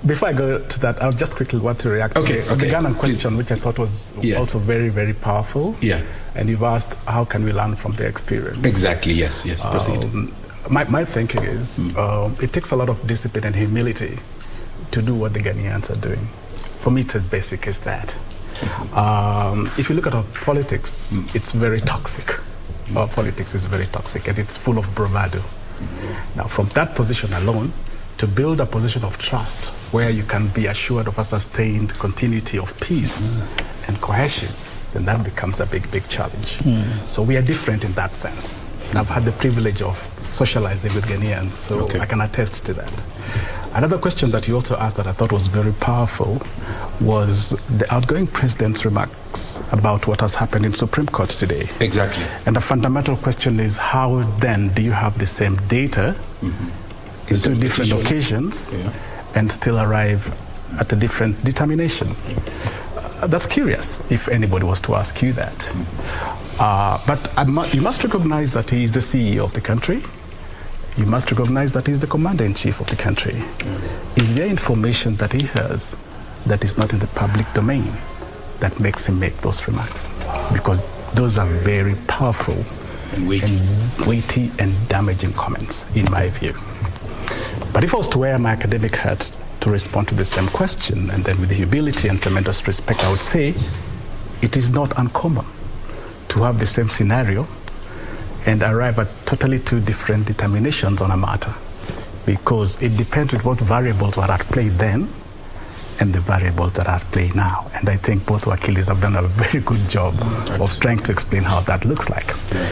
Before I go to that, I'll just quickly want to react to the Ghana question, which I thought was also very, very powerful. Yeah. And you've asked, how can we learn from their experience? Exactly, yes, proceed. My thinking is, it takes a lot of discipline and humility to do what the Ghanaians are doing. For me, it's as basic as that. If you look at our politics, it's very toxic. Our politics is very toxic, and it's full of bravado. Now, from that position alone, to build a position of trust where you can be assured of a sustained continuity of peace and cohesion, then that becomes a big, big challenge. So we are different in that sense. And I've had the privilege of socializing with Ghanaians, so I can attest to that. Another question that you also asked that I thought was very powerful was the outgoing president's remarks about what has happened in Supreme Court today. Exactly. And the fundamental question is, how then do you have the same data in two different occasions and still arrive at a different determination? That's curious if anybody was to ask you that. But you must recognize that he is the CEO of the country. You must recognize that he's the commander-in-chief of the country. Is there information that he has that is not in the public domain that makes him make those remarks? Because those are very powerful and weighty and damaging comments, in my view. But if I was to wear my academic hat to respond to the same question, and then with humility and tremendous respect, I would say it is not uncommon to have the same scenario and arrive at totally two different determinations on a matter, because it depends on what variables were at play then and the variables that are at play now. And I think both Wakilis have done a very good job of trying to explain how that looks like.